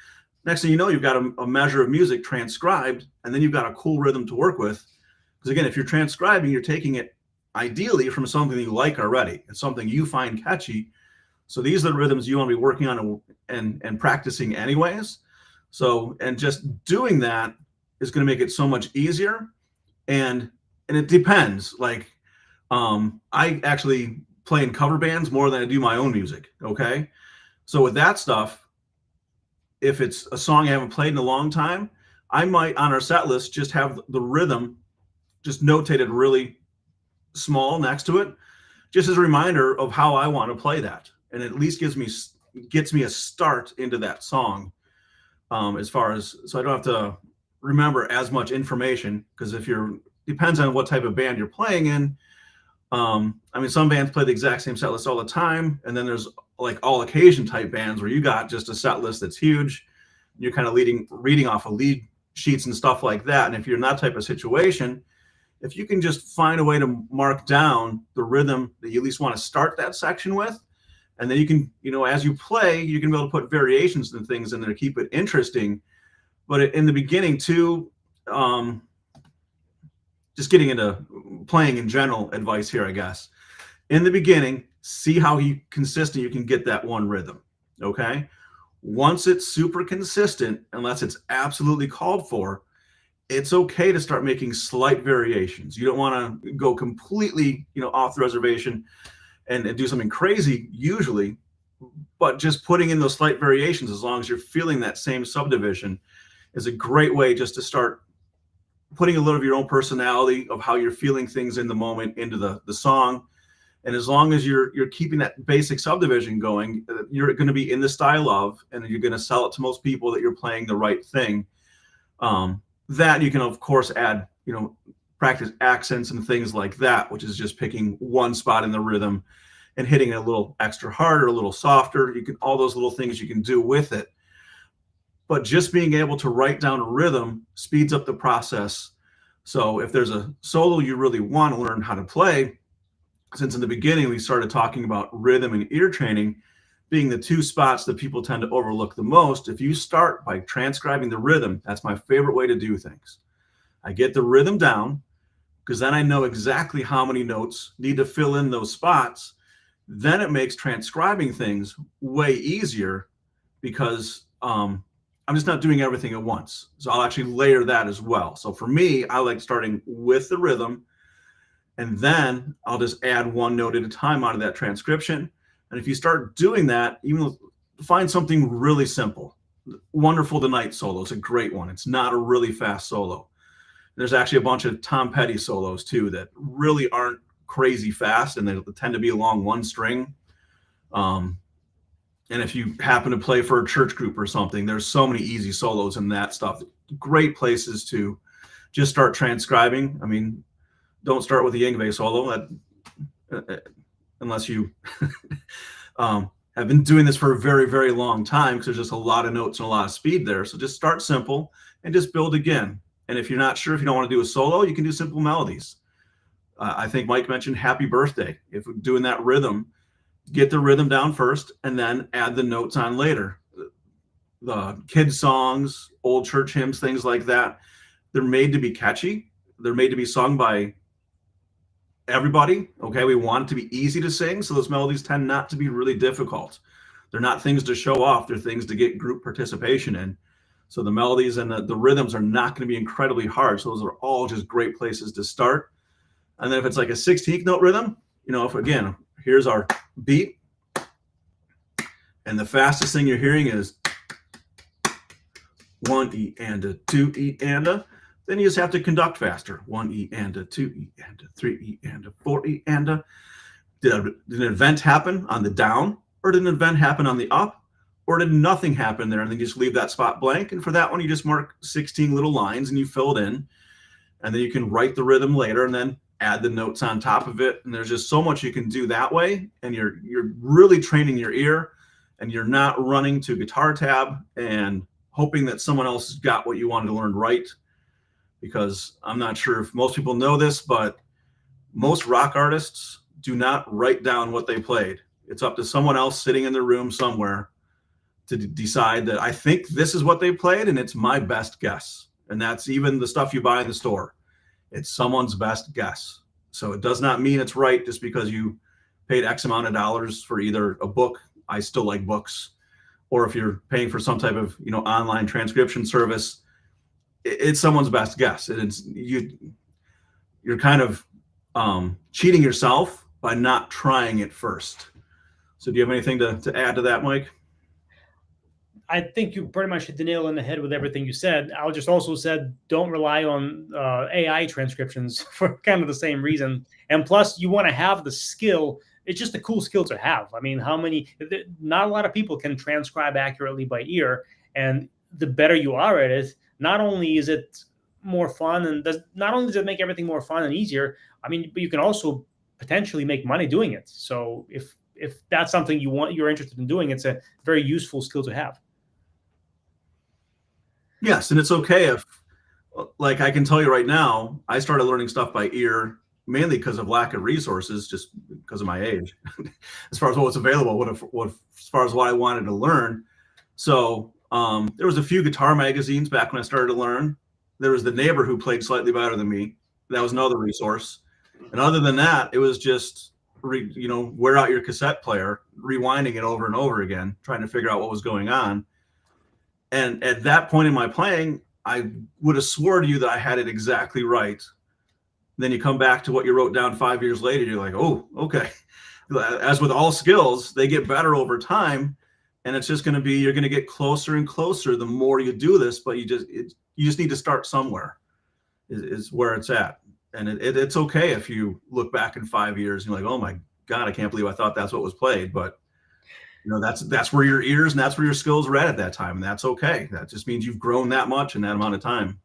next thing you know, you've got a measure of music transcribed, and then you've got a cool rhythm to work with. Because again, if you're transcribing, you're taking it ideally from something you like already. It's something you find catchy. So these are the rhythms you want to be working on and practicing anyways. So, and just doing that is going to make it so much easier. And it depends. Like, I actually play in cover bands more than I do my own music. Okay. So with that stuff, if it's a song I haven't played in a long time, I might on our set list just have the rhythm just notated really small next to it, just as a reminder of how I want to play that. And it at least gets me a start into that song. As far as, so I don't have to remember as much information, because depends on what type of band you're playing in. I mean, some bands play the exact same set list all the time, and then there's like all occasion type bands where you got just a set list that's huge. You're kind of reading off of lead sheets and stuff like that. And if you're in that type of situation, if you can just find a way to mark down the rhythm that you at least want to start that section with, and then you can, as you play, you can be able to put variations and things in there to keep it interesting. But in the beginning too, just getting into playing in general advice here, I guess. In the beginning, see how consistent you can get that one rhythm, okay? Once it's super consistent, unless it's absolutely called for, it's okay to start making slight variations. You don't want to go completely, off the reservation and do something crazy usually, but just putting in those slight variations, as long as you're feeling that same subdivision, is a great way just to start putting a little of your own personality of how you're feeling things in the moment into the song. And as long as you're keeping that basic subdivision going, you're going to be in the style of, and you're going to sell it to most people that you're playing the right thing. That you can of course add, practice accents and things like that, which is just picking one spot in the rhythm and hitting it a little extra hard or a little softer. All those little things you can do with it. But just being able to write down a rhythm speeds up the process. So if there's a solo you really want to learn how to play, since in the beginning we started talking about rhythm and ear training being the 2 spots that people tend to overlook the most, if you start by transcribing the rhythm, that's my favorite way to do things. I get the rhythm down, because then I know exactly how many notes need to fill in those spots. Then it makes transcribing things way easier, because I'm just not doing everything at once. So I'll actually layer that as well. So for me, I like starting with the rhythm, and then I'll just add one note at a time out of that transcription. And if you start doing that, find something really simple. Wonderful Tonight solo is a great one. It's not a really fast solo. There's actually a bunch of Tom Petty solos too that really aren't crazy fast, and they tend to be along one string. And if you happen to play for a church group or something, there's so many easy solos in that stuff. Great places to just start transcribing. I mean, don't start with the Yngwie solo, unless you have been doing this for a very, very long time, because there's just a lot of notes and a lot of speed there. So just start simple and just build again. And if you're not sure, if you don't want to do a solo, you can do simple melodies. I think Mike mentioned Happy Birthday. If we're doing that rhythm, get the rhythm down first and then add the notes on later. The kids songs, old church hymns, things like that, they're made to be catchy. They're made to be sung by everybody. Okay, we want it to be easy to sing, so those melodies tend not to be really difficult. They're not things to show off, they're things to get group participation in. So the melodies and the rhythms are not going to be incredibly hard. So those are all just great places to start. And then if it's like a 16th note rhythm, if again, here's our beat, and the fastest thing you're hearing is 1 E and a 2 E and a, then you just have to conduct faster. 1 E and a 2 E and a 3 E and a 4 E and a. Did an event happen on the down, or did an event happen on the up, or did nothing happen there? And then you just leave that spot blank. And for that one, you just mark 16 little lines and you fill it in. And then you can write the rhythm later and then add the notes on top of it. And there's just so much you can do that way. And you're really training your ear, and you're not running to guitar tab and hoping that someone else has got what you wanted to learn right. Because I'm not sure if most people know this, but most rock artists do not write down what they played. It's up to someone else sitting in their room somewhere to decide that I think this is what they played, and it's my best guess. And that's even the stuff you buy in the store. It's someone's best guess. So it does not mean it's right just because you paid X amount of dollars for either a book. I still like books. Or if you're paying for some type of online transcription service, it's someone's best guess. And you're kind of cheating yourself by not trying it first. So do you have anything to add to that, Mike? I think you pretty much hit the nail on the head with everything you said. I just also said don't rely on AI transcriptions for kind of the same reason. And plus, you want to have the skill. It's just a cool skill to have. I mean, not a lot of people can transcribe accurately by ear. And the better you are at it, not only is it more fun, and not only does it make everything more fun and easier, I mean, but you can also potentially make money doing it. So if that's something you're interested in doing, it's a very useful skill to have. Yes, and it's okay if, like I can tell you right now, I started learning stuff by ear mainly because of lack of resources, just because of my age, as far as what's available, as far as what I wanted to learn. So there was a few guitar magazines back when I started to learn. There was the neighbor who played slightly better than me. That was another resource. And other than that, it was just, wear out your cassette player, rewinding it over and over again, trying to figure out what was going on. And at that point in my playing, I would have swore to you that I had it exactly right. Then you come back to what you wrote down 5 years later, you're like, oh, okay. As with all skills, they get better over time. And it's just going to be, you're going to get closer and closer the more you do this, but you just need to start somewhere is where it's at. And it's okay if you look back in 5 years and you're like, oh my God, I can't believe I thought that's what was played. But that's where your ears and that's where your skills were at that time. And that's okay. That just means you've grown that much in that amount of time.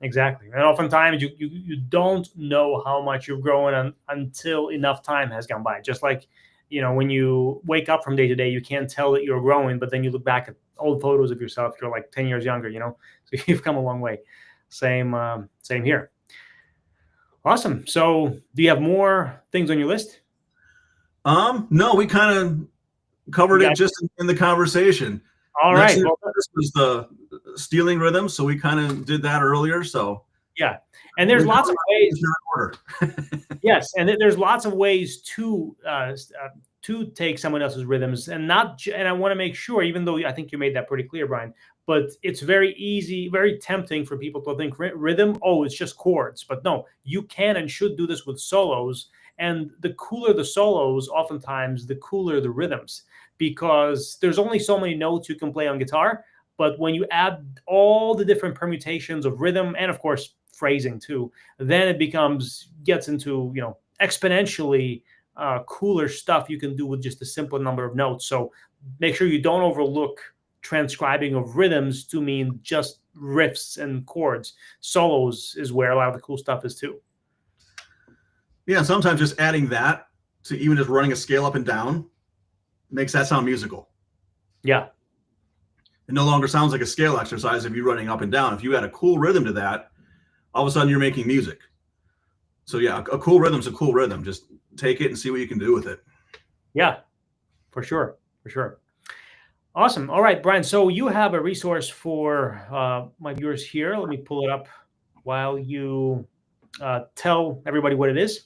Exactly. And oftentimes you don't know how much you've grown until enough time has gone by. Just like, when you wake up from day to day, you can't tell that you're growing, but then you look back at old photos of yourself, you're like 10 years younger, so you've come a long way. Same here. Awesome. So do you have more things on your list? No, we kind of covered it just in the conversation. All right. Well, this was the stealing rhythm, so we kind of did that earlier. So yeah, and there's lots of ways. Yes, and there's lots of ways to take someone else's rhythms, and I want to make sure, even though I think you made that pretty clear, Brian. But it's very easy, very tempting for people to think rhythm, it's just chords. But no, you can and should do this with solos. And the cooler the solos, oftentimes, the cooler the rhythms, because there's only so many notes you can play on guitar. But when you add all the different permutations of rhythm and, of course, phrasing too, then it gets into, exponentially cooler stuff you can do with just a simple number of notes. So make sure you don't overlook transcribing of rhythms to mean just riffs and chords. Solos is where a lot of the cool stuff is too. Yeah, sometimes just adding that to even just running a scale up and down makes that sound musical. Yeah. It no longer sounds like a scale exercise if you're running up and down. If you add a cool rhythm to that, all of a sudden you're making music. So yeah, a cool rhythm's a cool rhythm. Just take it and see what you can do with it. Yeah, for sure. Awesome. All right, Brian. So you have a resource for my viewers here. Let me pull it up while you tell everybody what it is.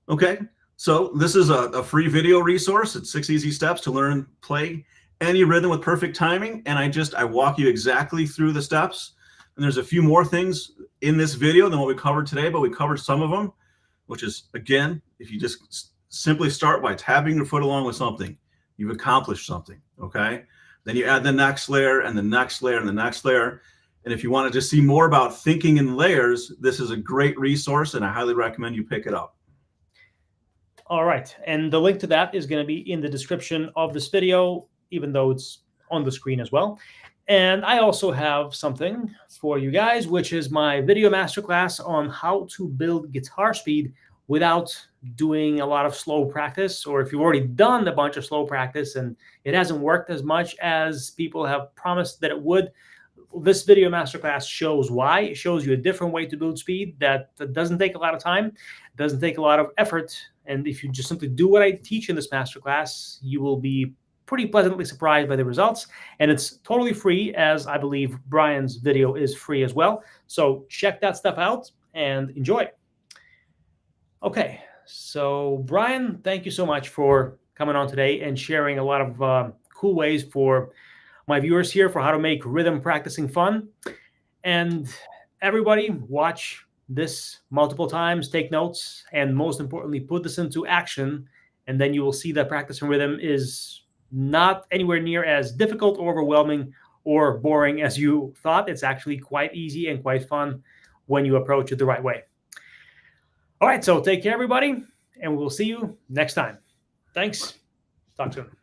Okay, so this is a free video resource. It's 6 easy steps to learn, play any rhythm with perfect timing. And I walk you exactly through the steps. And there's a few more things in this video than what we covered today, but we covered some of them, which is, again, if you just simply start by tapping your foot along with something, you've accomplished something, okay? Then you add the next layer and the next layer and the next layer. And if you want to just see more about thinking in layers, this is a great resource, and I highly recommend you pick it up. All right. And the link to that is going to be in the description of this video, even though it's on the screen as well. And I also have something for you guys, which is my video masterclass on how to build guitar speed without doing a lot of slow practice. Or if you've already done a bunch of slow practice and it hasn't worked as much as people have promised that it would, this video masterclass shows why. It shows you a different way to build speed that doesn't take a lot of time, doesn't take a lot of effort. And if you just simply do what I teach in this masterclass, you will be pretty pleasantly surprised by the results. And it's totally free, as I believe Brian's video is free as well. So check that stuff out and enjoy. Okay, so Brian, thank you so much for coming on today and sharing a lot of cool ways for my viewers here for how to make rhythm practicing fun. And everybody, watch this multiple times, take notes, and most importantly, put this into action. And then you will see that practicing rhythm is not anywhere near as difficult or overwhelming or boring as you thought. It's actually quite easy and quite fun when you approach it the right way. All right, so take care, everybody, and we'll see you next time. Thanks. Talk soon.